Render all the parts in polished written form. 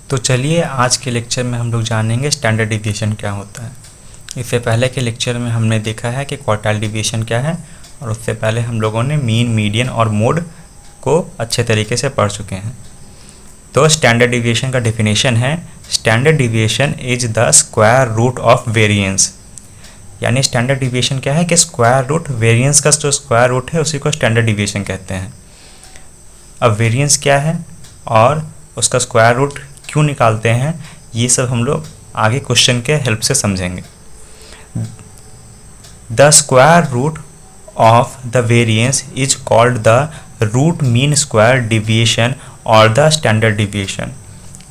तो चलिए आज के लेक्चर में हम लोग जानेंगे स्टैंडर्ड डिविएशन क्या होता है। इससे पहले के लेक्चर में हमने देखा है कि क्वार्टाइल डिविएशन क्या है, और उससे पहले हम लोगों ने मीन, मीडियन और मोड को अच्छे तरीके से पढ़ चुके हैं। तो स्टैंडर्ड डिविएशन का डेफिनेशन है, standard deviation is the square root of variance. यानी स्टैंडर्ड डिविएशन क्या है कि स्क्वायर रूट, वेरिएंस का जो स्क्वायर रूट है उसी को स्टैंडर्ड डिविएशन कहते हैं। अब वेरिएंस क्या है और उसका स्क्वायर रूट क्यों निकालते हैं, ये सब हम लोग आगे क्वेश्चन के हेल्प से समझेंगे। The square root of the variance is called the root mean square deviation और द स्टैंडर्ड डिविएशन।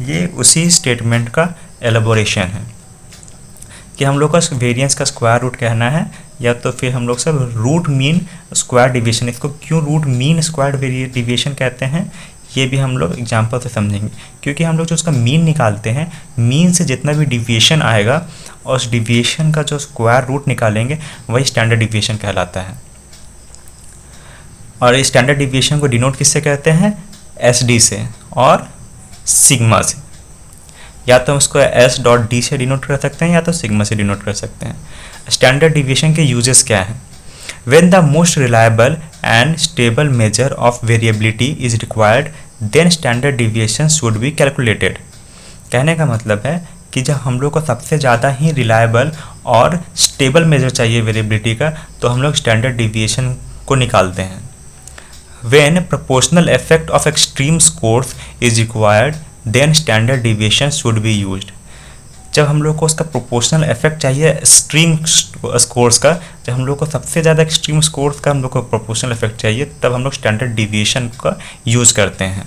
ये उसी स्टेटमेंट का एलेबोरेशन है कि हम लोग का वेरिएंस का स्क्वायर रूट कहना है, या तो फिर हम लोग सब रूट मीन स्क्वायर डिविएशन। इसको क्यों रूट मीन स्क्वायर डिविएशन कहते हैं, ये भी हम लोग एग्जाम्पल से समझेंगे। क्योंकि हम लोग जो उसका मीन निकालते हैं, मीन से जितना भी डिविएशन आएगा और उस डिविएशन का जो स्क्वायर रूट निकालेंगे वही स्टैंडर्ड डिविएशन कहलाता है। और इस स्टैंडर्ड डिविएशन को डिनोट किससे कहते हैं, SD से और सिग्मा से। या तो उसको S.D से डिनोट कर सकते हैं या तो सिग्मा से डिनोट कर सकते हैं। स्टैंडर्ड डिविएशन के यूजेस क्या हैं? When the most reliable and stable measure of variability is required, then standard deviation should be calculated। कहने का मतलब है कि जब हम लोग को सबसे ज़्यादा ही रिलायबल और स्टेबल मेजर चाहिए वेरिएबिलिटी का, तो हम लोग स्टैंडर्ड डिविएशन को निकालते हैं। When proportional effect of extreme scores is required, then standard deviation should be used। जब हम लोग को उसका प्रोपोर्शनल इफेक्ट चाहिए एक्सट्रीम स्कोर्स का, जब हम लोग को सबसे ज़्यादा एक्सट्रीम स्कोर्स का हम लोग को प्रोपोर्शनल इफेक्ट चाहिए, तब हम लोग स्टैंडर्ड डिविएशन का यूज़ करते हैं।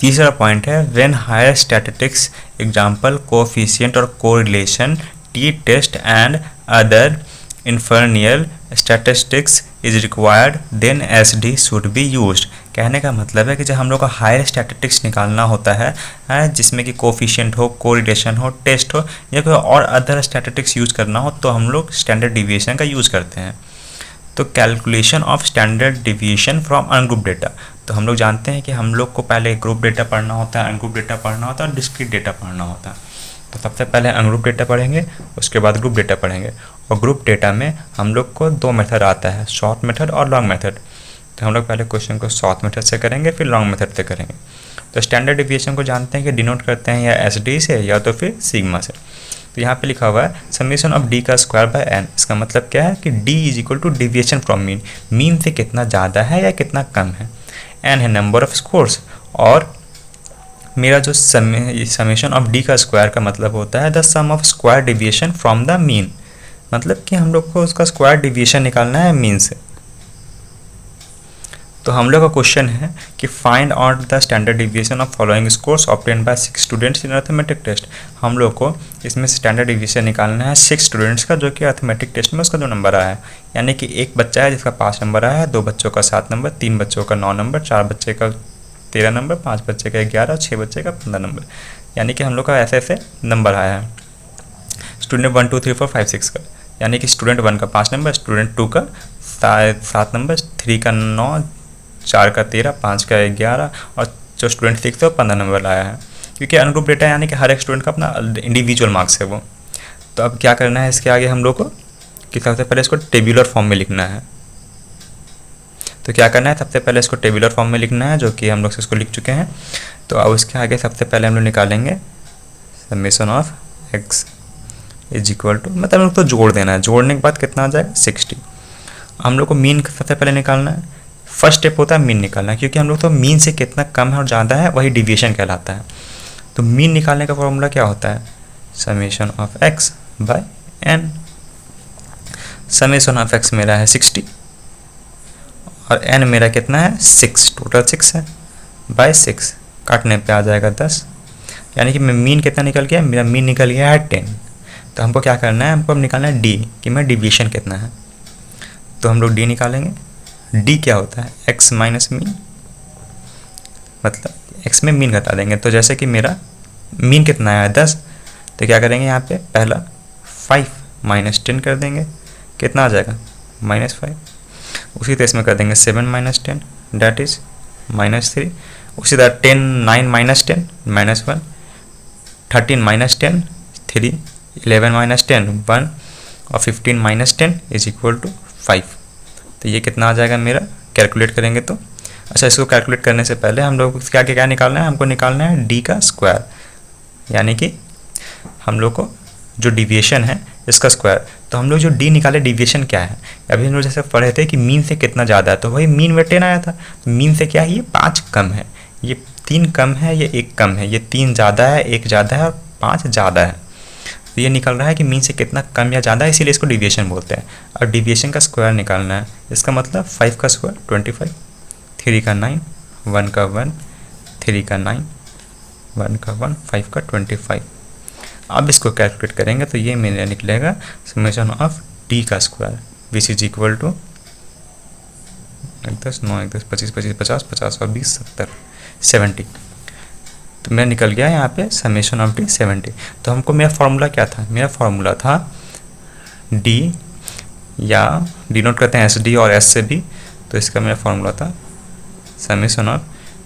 तीसरा पॉइंट है when higher statistics example coefficient और correlation t test and other inferential statistics is required then SD should be used. कहने का मतलब है कि जब हम लोग को हायर स्टैटिस्टिक्स निकालना होता है जिसमें कि कोएफिशिएंट हो, कोरिलेशन हो, टेस्ट हो, या कोई और अदर स्टैटिस्टिक्स यूज़ करना हो, तो हम लोग स्टैंडर्ड डिविएशन का यूज़ करते हैं। तो calculation of standard deviation from ungroup data. तो हम लोग जानते हैं कि हम लोग को पहले ग्रुप डेटा पढ़ना होता है, अनग्रुप डेटा पढ़ना होता है और डिस्क्रीट डेटा पढ़ना होता है। तो सबसे पहले अनग्रुप डेटा पढ़ेंगे, उसके बाद ग्रुप डेटा पढ़ेंगे। और ग्रुप डेटा में हम लोग को दो मेथड आता है, शॉर्ट मेथड और लॉन्ग मेथड। तो हम लोग पहले क्वेश्चन को शॉर्ट मेथड से करेंगे, फिर लॉन्ग मेथड से करेंगे। तो स्टैंडर्ड डिविएशन को जानते हैं कि डिनोट करते हैं या SD से या तो फिर सिग्मा से। तो यहाँ पे लिखा हुआ है समेशन ऑफ D का स्क्वायर बाय n। इसका मतलब क्या है कि D is equal to deviation from mean. Mean से कितना ज़्यादा है या कितना कम है। n है नंबर ऑफ स्कोर्स, और मेरा जो समेशन ऑफ D का स्क्वायर का मतलब होता है the sum of square deviation from the mean. मतलब कि हम लोग को उसका स्क्वायर डिविएशन निकालना है मीन से। तो हम लोग का क्वेश्चन है कि find out the standard deviation of following scores obtain by 6 students in arithmetic test. हम लोग को इसमें स्टैंडर्ड डिविएशन निकालना है 6 स्टूडेंट्स का, जो कि अर्थमेटिक टेस्ट में उसका जो नंबर आया है। यानी कि एक बच्चा है जिसका 5 नंबर आया है, 2 बच्चों का 7 नंबर, 3 बच्चों का 9 नंबर, 4 बच्चे का 13 नंबर, 5 बच्चे का 11 और 6 बच्चे का 15 नंबर। यानी कि हम लोग का ऐसे ऐसे नंबर आया है स्टूडेंट 1 2 3 4 5 6 का। यानी कि स्टूडेंट 1 का 5 नंबर, स्टूडेंट 2 का 7 नंबर, 3 का 9, 4 का 13, 5 का 11 और जो स्टूडेंट 6 है वो 15 नंबर लाया है। क्योंकि अनग्रुप डेटा यानी कि हर एक स्टूडेंट का अपना इंडिविजुअल मार्क्स है वो। तो अब क्या करना है इसके आगे हम लोग को कि सबसे पहले इसको टेबुलर फॉर्म में लिखना है। तो क्या करना है, सबसे पहले इसको टेबुलर फॉर्म में लिखना है, जो कि हम लोग इसको लिख चुके हैं। तो अब उसके आगे सबसे पहले हम लोग निकालेंगे summation of x is equal to, मतलब हम लोग तो जोड़ देना है। जोड़ने के बाद कितना आ जाएगा 60। हम लोग को मीन सबसे पहले निकालना है। फर्स्ट स्टेप होता है मीन निकालना, क्योंकि हम लोग तो मीन से कितना कम है और ज़्यादा है वही डिविएशन कहलाता है। तो मीन निकालने का फॉर्मूला क्या होता है, summation of x by n। Summation of x मेरा है 60 और n मेरा कितना है 6, टोटल 6 है, बाय 6 काटने पे आ जाएगा 10। यानी कि मैं मीन कितना निकल गया, मेरा मीन निकल गया है 10। तो हमको क्या करना है, हमको अब निकालना है D कि मैं डिविएशन कितना है। तो हम लोग D निकालेंगे। D क्या होता है, x माइनस मीन, मतलब x में मीन घटा देंगे। तो जैसे कि मेरा मीन कितना आया 10, तो क्या करेंगे यहाँ पे पहला 5 माइनस 10 कर देंगे, कितना आ जाएगा -5। उसी तरह इसमें कर देंगे 7 माइनस 10 डैट इज -3, उसी तरह 10 9 -10 -1, 13 -10 3, 11 -10 1 और 15 -10 इज इक्वल टू 5। तो ये कितना आ जाएगा मेरा, कैलकुलेट करेंगे तो। अच्छा, इसको कैलकुलेट करने से पहले हम लोग क्या क्या निकालना है, हमको निकालना है डी का स्क्वायर, यानी कि हम लोग को जो डिविएशन है इसका स्क्वायर। तो हम लोग जो डी निकाले, डिविएशन क्या है, अभी हम लोग जैसे पढ़े थे कि मीन से कितना ज़्यादा है, तो वही मीन में 10 आया था। तो मीन से क्या है, ये 5 कम है, ये 3 कम है, ये 1 कम है, ये 3 ज़्यादा है, 1 ज़्यादा है और 5 ज़्यादा है। तो ये निकल रहा है कि मीन से कितना कम या ज़्यादा है, इसीलिए इसको डिविएशन बोलते हैं। और डिविएशन का स्क्वायर निकालना है, इसका मतलब 5 का स्क्वायर 25, 3 का 9, 1 का 1, 3 का 9, 1 का 1, 5 का 25। अब इसको कैलकुलेट करेंगे तो ये मेरा निकलेगा समेशन ऑफ डी का square which is equal to 10 9 10 25 25 50 50 और 20 70 70। तो मेरा निकल गया यहाँ पे समेशन ऑफ डी 70। तो हमको मेरा फॉर्मूला क्या था, मेरा फॉर्मूला था डी, या डिनोट करते हैं एस डी और एस से भी, तो इसका मेरा फॉर्मूला था समेशन ऑफ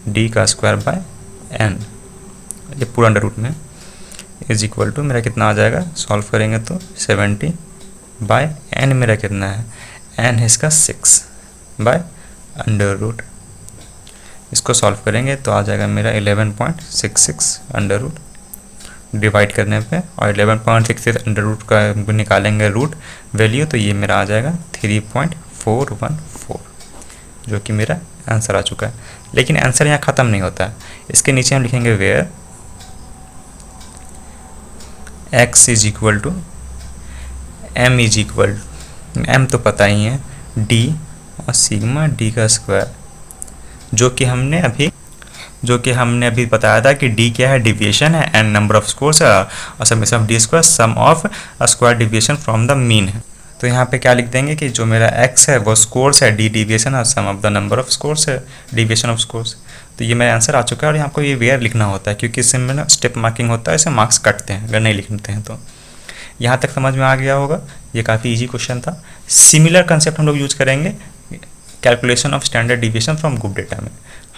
डी का स्क्वायर बाय एन, ये पूरा अंडर रूट में इज इक्वल टू मेरा कितना आ जाएगा, सॉल्व करेंगे तो 70 बाय एन मेरा कितना है, एन है इसका 6 बाय अंडर रूट। इसको सॉल्व करेंगे तो आ जाएगा मेरा 11.66 अंडर रूट डिवाइड करने पे, और 11.66 अंडर रूट का निकालेंगे रूट वैल्यू, तो ये मेरा आ जाएगा 3.414, जो कि मेरा आंसर आ चुका है। लेकिन आंसर यहाँ ख़त्म नहीं होता है, इसके नीचे हम लिखेंगे where x is equal to m is equal, m तो पता ही है, d और सिग्मा d का स्क्वायर, जो कि हमने अभी बताया था कि d क्या है, डिविएशन है, n नंबर ऑफ स्कोर्स है, और summation of d square sum of square deviation from the mean है। तो यहाँ पे क्या लिख देंगे कि जो मेरा x है वो स्कोर्स है, d डिविएशन और sum of the number of scores है, डिविएशन ऑफ स्कोर्स। तो ये मेरा आंसर आ चुका है, और यहाँ को ये वेयर लिखना होता है क्योंकि इससे में ना स्टेप मार्किंग होता है, इसे मार्क्स कटते हैं अगर नहीं लिखते हैं। तो यहाँ तक समझ में आ गया होगा, ये काफ़ी इजी क्वेश्चन था। सिमिलर कंसेप्ट हम लोग यूज करेंगे calculation of standard deviation from group data में।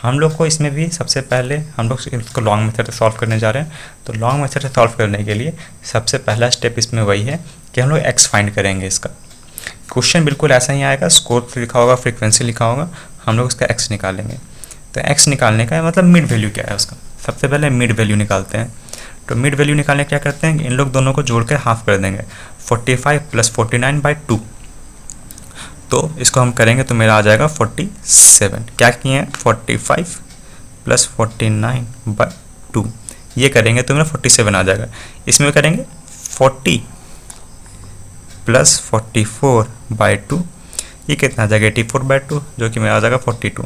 हम लोग को इसमें भी सबसे पहले हम लोग इसको लॉन्ग मेथड से सॉल्व करने जा रहे हैं। तो लॉन्ग मेथड से सॉल्व करने के लिए सबसे पहला स्टेप इसमें वही है कि हम लोग एक्स फाइंड करेंगे। इसका क्वेश्चन बिल्कुल ऐसा ही आएगा, स्कोर लिखा होगा, फ्रीक्वेंसी लिखा होगा, हम लोग इसका एक्स निकालेंगे। तो एक्स निकालने का मतलब मिड वैल्यू क्या है उसका, सबसे पहले मिड वैल्यू निकालते हैं। तो मिड वैल्यू निकालने क्या करते हैं, इन लोग दोनों को जोड़ कर हाफ कर देंगे, 45 + 49/2। तो इसको हम करेंगे तो मेरा आ जाएगा 47। क्या किए हैं, 45 + 49/2, ये करेंगे तो मेरा 47 आ जाएगा। इसमें करेंगे 40 + 44/2, ये कितना आ जाएगा 84/2, जो कि मेरा आ जाएगा 42।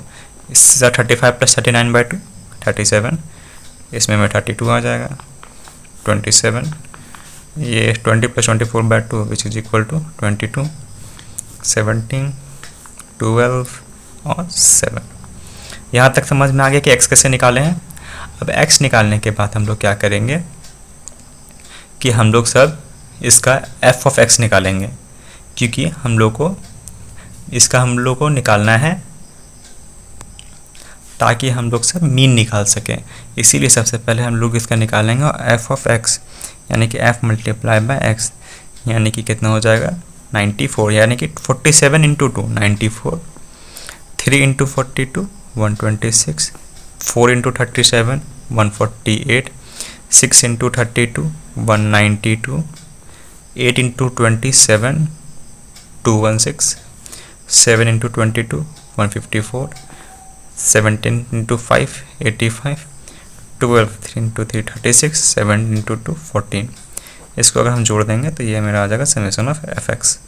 इससे 35 + 39/2 37, इसमें में 32 आ जाएगा 27, ये 20 + 24/2 विच इज इक्वल टू 22, 17, 12 और 7। यहाँ तक समझ में आ गया कि x कैसे निकाले हैं। अब x निकालने के बाद हम लोग क्या करेंगे कि हम लोग सब इसका f of x निकालेंगे, क्योंकि हम लोग को निकालना है ताकि हम लोग सब मीन निकाल सकें। इसीलिए सबसे पहले हम लोग इसका निकालेंगे और f of x यानी कि f × x यानी कि कितना हो जाएगा 94, यानी कि 47 × 2 94, 3 × 42 126, 4 × 37 148, 6 × 32 192, 8 × 27 216, 7 × 22 154, 17 × 5 85, 12 3 × 3 36, 7 × 2 14। इसको अगर हम जोड़ देंगे तो ये मेरा आ जाएगा summation of F X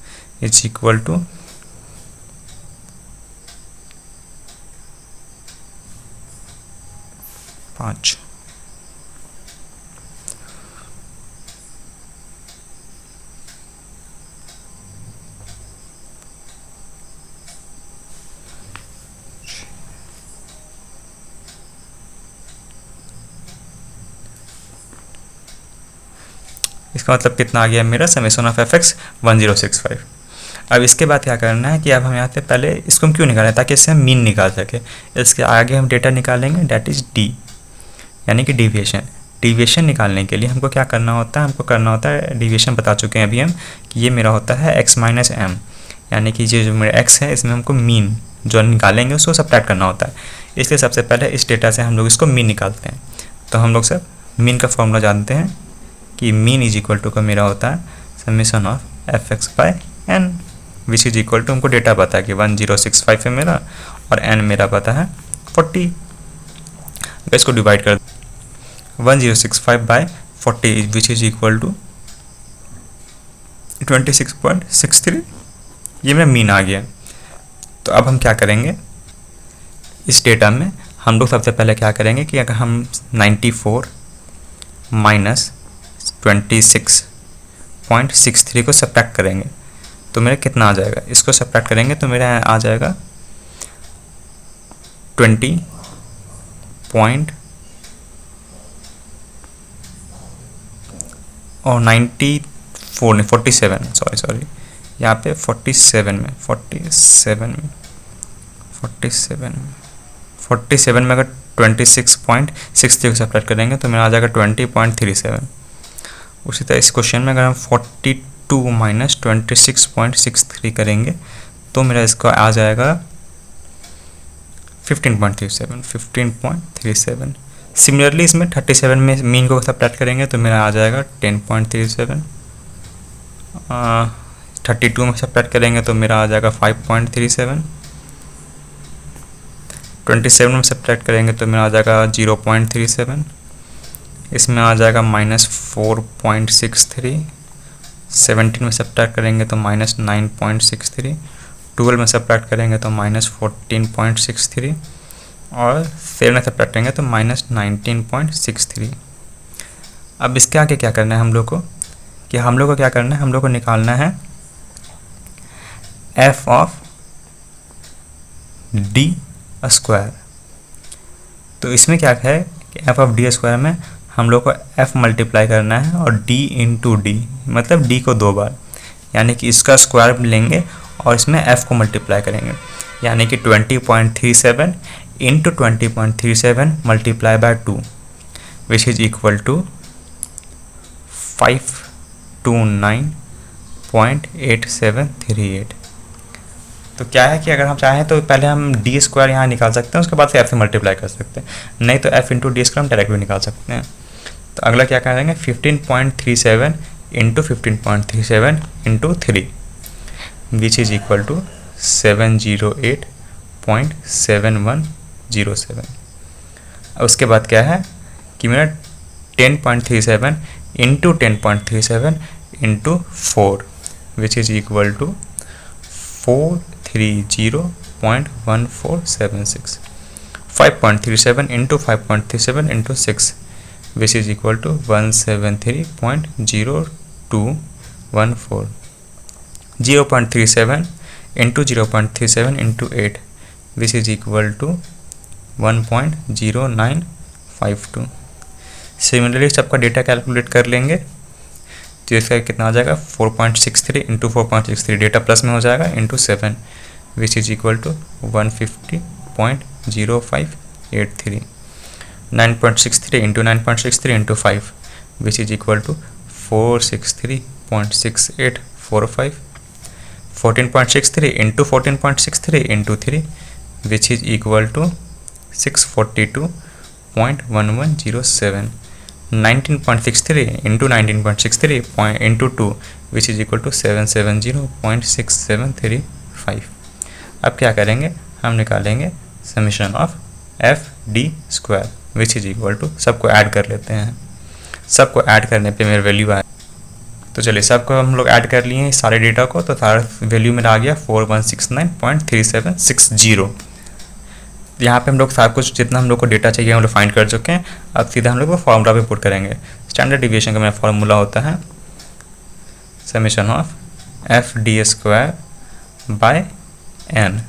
is equal to 5। इसका मतलब कितना आ गया मेरा समेशन ऑफ एफ एक्स 1065। अब इसके बाद क्या करना है कि अब हम यहाँ पे पहले इसको हम क्यों निकालें, ताकि इससे हम मीन निकाल सके। इसके आगे हम डेटा निकालेंगे, डेट इज़ डी, यानी कि डिविएशन। डिविएशन निकालने के लिए हमको क्या करना होता है, हमको करना होता है, डिविएशन बता चुके हैं अभी हम कि ये मेरा होता है x माइनस एम, यानी कि जो मेरा x है इसमें हमको मीन जो निकालेंगे उसको सब्ट्रैक्ट करना होता है। इसलिए सबसे पहले इस डेटा से हम लोग इसको मीन निकालते हैं। तो हम लोग सब मीन का फॉर्मूला जानते हैं कि मीन इज इक्वल टू का मेरा होता है summation of F X by N, which is equal to हमको डेटा पता है कि 1065 है मेरा और एन मेरा पता है 40। इसको डिवाइड कर 1065 by 40 which is equal to 26.63, ये मेरा मीन आ गया। तो अब हम क्या करेंगे, इस डेटा में हम लोग सबसे पहले क्या करेंगे कि अगर हम 94 माइनस 26.63 को सब्ट्रैक्ट करेंगे तो मेरा कितना आ जाएगा, इसको सब्ट्रैक्ट करेंगे तो मेरा आ जाएगा 20 और 94 नहीं 47, सॉरी यहाँ पे 47 में अगर 26.63 को सब्ट्रैक्ट करेंगे तो मेरा आ जाएगा 20.37। उसी तरह इस क्वेश्चन में अगर हम 42 माइनस 26.63 करेंगे तो मेरा इसका आ जाएगा 15.37। सिमिलरली इसमें 37 में मीन को सब्ट्रैक्ट करेंगे तो मेरा आ जाएगा 10.37। 32 में सब्ट्रैक्ट करेंगे तो मेरा आ जाएगा 5.37। 27 में सब्ट्रैक्ट करेंगे तो मेरा आ जाएगा 0.37। इसमें आ जाएगा -4.63। 17 में सब्ट्रैक्ट करेंगे तो -9.63। 12 में सब्ट्रैक्ट करेंगे तो -14.63 और 7 में सब्ट्रैक्ट करेंगे तो -19.63। अब इसके आगे क्या करना है हम लोग को, कि हम लोग को क्या करना है, हम लोग को निकालना है f ऑफ d स्क्वायर। तो इसमें क्या है कि f ऑफ d स्क्वायर में हम लोग को f मल्टीप्लाई करना है और d इंटू डी, मतलब d को 2 बार, यानी कि इसका स्क्वायर लेंगे और इसमें f को मल्टीप्लाई करेंगे, यानी कि 20.37 into 20.37 multiply by 2 which is equal to 529.8738। तो क्या है कि अगर हम चाहें तो पहले हम डी स्क्वायर यहाँ निकाल सकते हैं, उसके बाद से एफ से मल्टीप्लाई कर सकते हैं, नहीं तो एफ इंटू डी स्क्वायर हम डायरेक्ट भी निकाल सकते हैं। तो अगला क्या करेंगे, 15.37 into 15.37 into 3 which is equal to 708.7107। और उसके बाद क्या है कि मेरा 10.37 into 10.37 into 4 which is equal to 430.1476। 5.37 into 5.37 into 6 which is equal to 173.0214। 0.37 into 0.37 into 8 which is equal to 1.0952। Similarly सबका डेटा कैलकुलेट कर लेंगे तो इसका कितना आ जाएगा 4.63 इंटू 4.63 डेटा प्लस में हो जाएगा into 7 which is equal to 150.0583। 9.63 into 9.63 into 5 which is equal to 463.6845। 14.63 into 14.63 into 3 which is equal to 642.1107। 19.63 into 19.63 into 2 which is equal to 770.6735। अब क्या करेंगे, हम निकालेंगे summation of F D square which is equal to, सबको add कर लेते हैं, सबको ऐड करने पे मेरा वैल्यू आया। तो चलिए सबको हम लोग ऐड कर लिए हैं सारे डेटा को, तो सारा वैल्यू मेरा आ गया 4169.3760। यहाँ पे हम लोग सारा कुछ जितना हम लोग को डेटा चाहिए हम लोग फाइंड कर चुके हैं। अब सीधा हम लोग को फार्मूला पे पुट करेंगे। स्टैंडर्ड डिविएशन का मेरा फार्मूला होता है summation of F D square by N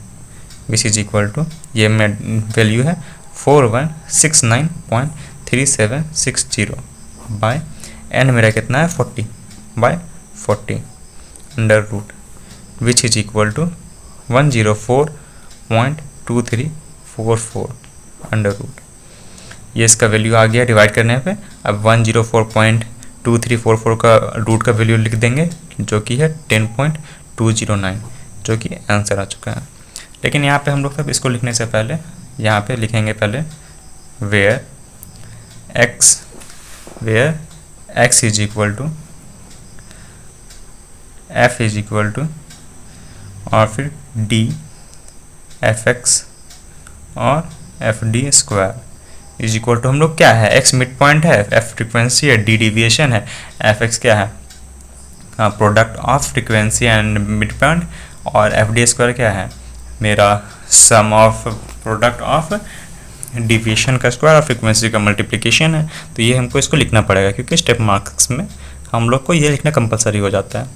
which is equal to, ये मेरा वैल्यू है 4169.3760 बाय एन मेरा कितना है 40 by 40 under root which is equal to 104.2344 under root. ये इसका वैल्यू आ गया डिवाइड करने पे। अब 104.2344 का रूट का वैल्यू लिख देंगे जो कि है 10.209, जो कि आंसर आ चुका है। लेकिन यहाँ पे हम लोग सब इसको लिखने से पहले यहाँ पे लिखेंगे पहले where x is equal to f is equal to और फिर d fx और fd स्क्वायर इज इक्वल टू हम लोग क्या है, x मिड पॉइंट है, f फ्रिक्वेंसी है, d डिविएशन है, fx क्या है product of frequency and mid point, और fd स्क्वायर क्या है मेरा sum of product of deviation का स्क्वायर और फ्रिक्वेंसी का मल्टीप्लिकेशन है। तो ये हमको इसको लिखना पड़ेगा क्योंकि स्टेप मार्क्स में हम लोग को ये लिखना कंपलसरी हो जाता है।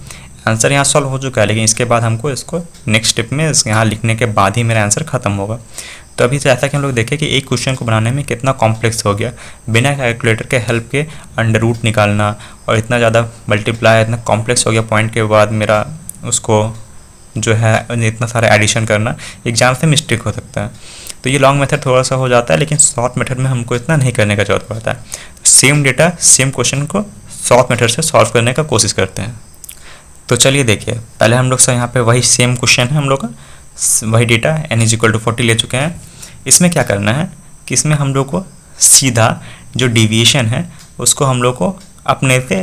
आंसर यहाँ सॉल्व हो चुका है, लेकिन इसके बाद हमको इसको नेक्स्ट स्टेप में यहाँ लिखने के बाद ही मेरा आंसर खत्म होगा। तो अभी जैसा कि हम लोग देखें कि एक क्वेश्चन को बनाने में कितना कॉम्प्लेक्स हो गया, बिना कैलकुलेटर के हेल्प के अंडर रूट निकालना और इतना ज़्यादा मल्टीप्लाई, इतना कॉम्प्लेक्स हो गया पॉइंट के बाद मेरा उसको जो है इतना सारा एडिशन करना, एग्जाम से मिस्टेक हो सकता है। तो ये लॉन्ग मेथड थोड़ा सा हो जाता है, लेकिन शॉर्ट मेथड में हमको इतना नहीं करने का जरूरत पड़ता है। सेम डेटा सेम क्वेश्चन को शॉर्ट मेथड से सॉल्व करने का कोशिश करते हैं। तो चलिए देखिए, पहले हम लोग से यहाँ पे वही सेम क्वेश्चन है, हम लोग का वही data n is equal to 40 ले चुके हैं। इसमें क्या करना है कि इसमें हम लोग को सीधा जो डिविएशन है उसको हम लोग को अपने पे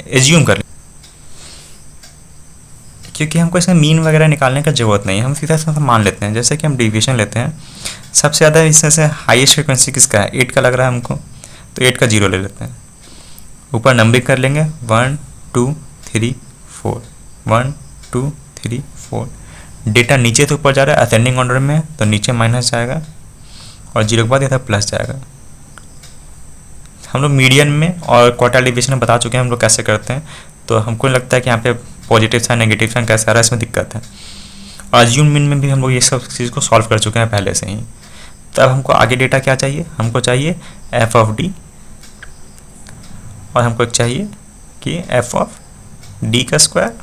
एज्यूम कर, क्योंकि हमको इसमें मीन वगैरह निकालने का ज़रूरत नहीं है, हम सीधा सा मान लेते हैं। जैसे कि हम डिविएशन लेते हैं, सबसे ज़्यादा इसमें से हाईएस्ट फ्रिक्वेंसी किसका है, 8 का लग रहा है हमको, तो 8 का 0 ले लेते हैं। ऊपर नंबरिंग कर लेंगे 1 2 3 4 1 2 3 4। डेटा नीचे से ऊपर जा रहा है, असेंडिंग ऑर्डर में, तो नीचे माइनस जाएगा और 0 के बाद इधर प्लस जाएगा। हम लोग मीडियन में और क्वार्टाइल डिवीजन में बता चुके हैं हम लोग कैसे करते हैं, तो हमको लगता है कि यहाँ पे पॉजिटिव साइन नेगेटिव साइन कैसे आ रहा है, इसमें दिक्कत है। और अज्यूम मीन में भी हम लोग ये सब चीज़ को सॉल्व कर चुके हैं पहले से ही। तब हमको आगे डेटा क्या चाहिए, हमको चाहिए एफ ऑफ डी, और हमको चाहिए कि एफ ऑफ डी का स्क्वायर।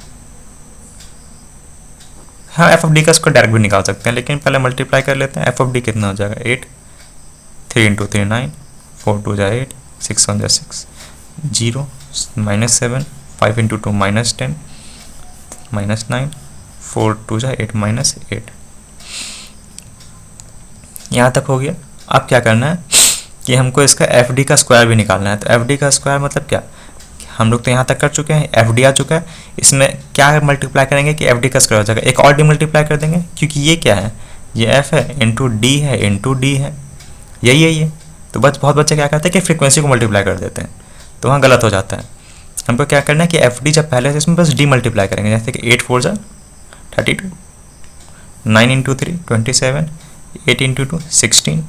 हाँ, एफ ऑफ डी का स्क्वायर डायरेक्ट भी निकाल सकते हैं, लेकिन पहले मल्टीप्लाई कर लेते हैं। एफ ऑफ डी कितना हो जाएगा, 8, 3 इंटू 3 9, 4 2 जा 8, 6 1 जा 6, 0 -7, 5 इंटू 2 -10, -9, 4 2 जा 8 -8। यहाँ तक हो गया। अब क्या करना है कि हमको इसका एफ डी का स्क्वायर भी निकालना है। तो एफ डी का स्क्वायर मतलब क्या, हम लोग तो यहाँ तक कर चुके हैं, एफ डी आ चुका है। इसमें क्या मल्टीप्लाई करेंगे कि एफ डी का स्क्वायर हो जाएगा, एक और डी मल्टीप्लाई कर देंगे, क्योंकि ये क्या है, ये एफ है इंटू डी है इंटू डी है, यही है ये। तो बहुत बच्चे क्या करते हैं कि फ्रीक्वेंसी को मल्टीप्लाई कर देते हैं, तो वहाँ गलत हो जाता है। हमको क्या करना है कि एफ डी जब पहले से इसमें बस डी मल्टीप्लाई करेंगे, जैसे कि 8 4 जा 32, 9 इंटू 3 27, 8 इंटू 2 16,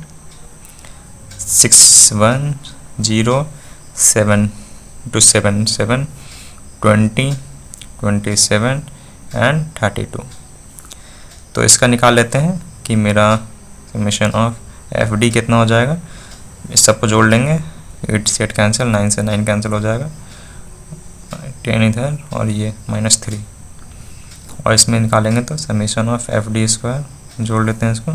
6 1 0 7 2 7 7 20 27 एंड 32। तो इसका निकाल लेते हैं कि मेरा समेशन ऑफ एफ डी कितना हो जाएगा। इस सबको जोड़ लेंगे, 8 से 8 कैंसिल, 9 से 9 कैंसिल हो जाएगा, 10 इधर और ये -3, और इसमें निकालेंगे तो summation of F D square, जोड़ लेते हैं इसको,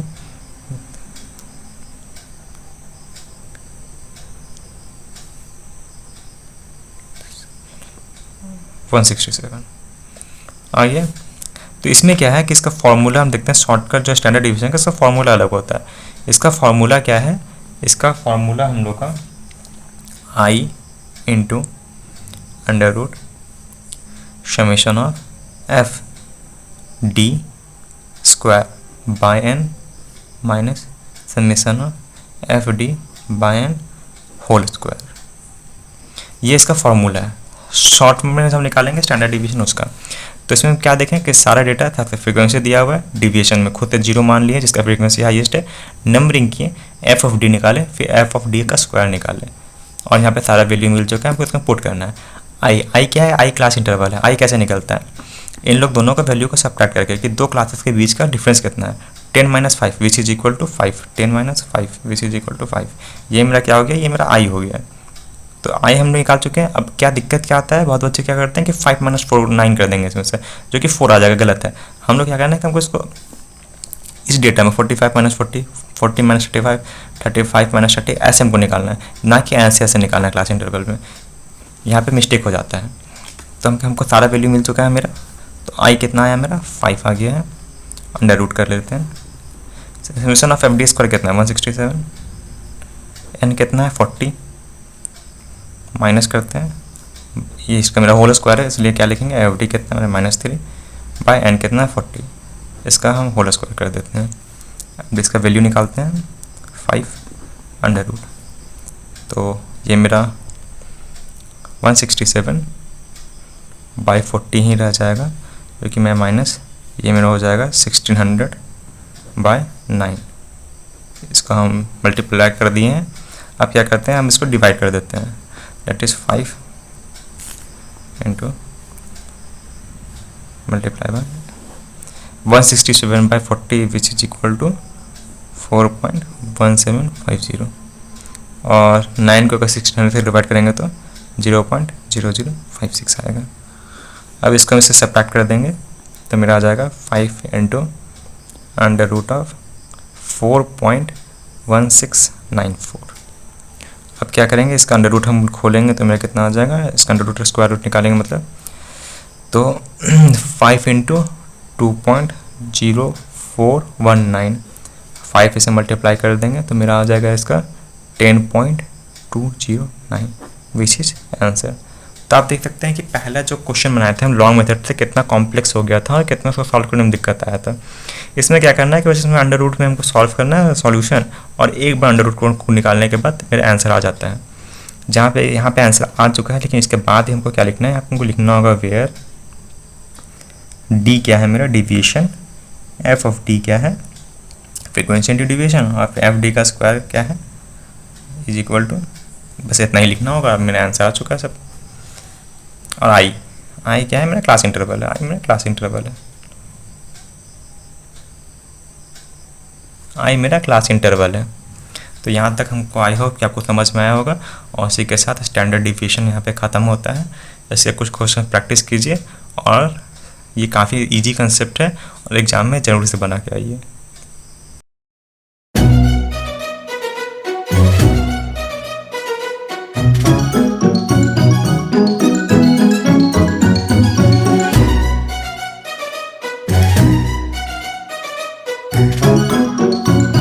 आ गया। तो इसमें क्या है कि इसका फॉर्मूला हम देखते हैं, शॉर्टकट जो स्टैंडर्ड डिवीजन का इसका फॉर्मूला अलग होता है। इसका फॉर्मूला क्या है, इसका फॉर्मूला हम लोग का I into under root summation of F D square by n minus summation of F d by n whole square, ये इसका फॉर्मूला है। शॉर्ट में हम निकालेंगे स्टैंडर्ड डिवीजन उसका। तो इसमें क्या देखें कि सारा डेटा था, फ्रीक्वेंसी दिया हुआ है, डिवीएशन में खुद 0 मान लिए जिसका फ्रीक्वेंसी हाईएस्ट है, नंबरिंग किए, एफ ऑफ डी निकाले, फिर एफ ऑफ डी का स्क्वायर निकाले, और यहाँ पे सारा वैल्यू मिल चुका है। हमको इसमें पुट करना है आई क्या है, आई क्लास इंटरवल है। आई कैसे निकलता है, इन लोग दोनों का वैल्यू को सब्ट्रैक्ट करके कि दो क्लासेस के बीच का डिफरेंस कितना है, 10 - 5 which is equal to 5, 10 - 5 which is equal to 5। ये मेरा क्या हो गया, ये मेरा आई हो गया। तो आई हम लोग निकाल चुके हैं। अब क्या दिक्कत क्या आता है, बहुत बच्चे क्या करते हैं कि 5 - 4 9 कर देंगे इसमें से, जो कि 4 आ जाएगा, गलत है। हम लोग क्या करना है कि हमको इसको इस डेटा में 45 - 40, 40 - 35, 35 - 30 ऐसे हमको निकालना है, ना कि ऐसे निकालना है क्लास इंटरवल में। यहाँ पे मिस्टेक हो जाता है। तो हमको सारा वैल्यू मिल चुका है मेरा। तो आई कितना आया मेरा, 5 आ गया है। अंडर रूट कर लेते हैं। Summation of F D square कितना है, 167। एन कितना है, 40। माइनस करते हैं, ये इसका मेरा होल स्क्वायर है, इसलिए क्या लिखेंगे, एफ डी कितना है, -3 बाय एन कितना है, 40। इसका हम होल स्क्वायर कर देते हैं। अब इसका वैल्यू निकालते हैं, 5 अंडर रूट। तो ये मेरा 167 बाई 40 ही रह जाएगा, क्योंकि मैं माइनस, ये मेरा हो जाएगा 1600 बाय 9। इसको हम मल्टीप्लाई कर दिए हैं। अब क्या करते हैं, हम इसको डिवाइड कर देते हैं। That is 5 into multiply by 167 by 40 which is equal to 4.1750, और 9 को अगर 1600 से डिवाइड करेंगे तो 0.0056 आएगा। अब इसको हम इससे सब्ट्रैक्ट कर देंगे तो मेरा आ जाएगा 5 इंटू अंडर रूट ऑफ 4.1694। अब क्या करेंगे, इसका अंडर रूट हम खोलेंगे तो मेरा कितना आ जाएगा, इसका अंडर रूट स्क्वायर रूट निकालेंगे मतलब, तो 5 इंटू 2.0419, 5 इसे मल्टीप्लाई कर देंगे तो मेरा आ जाएगा इसका 10.209 विच इज आंसर। तो आप देख सकते हैं कि पहला जो क्वेश्चन बनाए थे हम लॉन्ग मेथड से, कितना कॉम्प्लेक्स हो गया था और कितना उसको सॉल्व करने में दिक्कत आया था। इसमें क्या करना है कि बस इसमें अंडर रूट में हमको सॉल्व करना है सॉल्यूशन, और एक बार अंडर रूट को निकालने के बाद मेरा आंसर आ जाता है। जहाँ पे यहाँ पे आंसर आ चुका है, लेकिन इसके बाद ही हमको क्या लिखना है, आपको लिखना होगा वेयर डी क्या है मेरा, डिविएशन, एफ ऑफ डी क्या है, फ्रीक्वेंसी इंटू डिविएशन, और एफ डी का स्क्वायर क्या है, इज इक्वल टू, बस इतना ही लिखना होगा। मेरा आंसर आ चुका है सब। और आई क्या है मेरा, क्लास इंटरवल है। आई मेरा क्लास इंटरवल है, आई मेरा क्लास इंटरवल है। तो यहाँ तक हमको आई होप कि आपको समझ में आया होगा, और इसी के साथ स्टैंडर्ड डिफिनेशन यहाँ पे ख़त्म होता है। ऐसे कुछ क्वेश्चन प्रैक्टिस कीजिए, और ये काफ़ी इजी कंसेप्ट है, और एग्ज़ाम में ज़रूर से बना के आइए।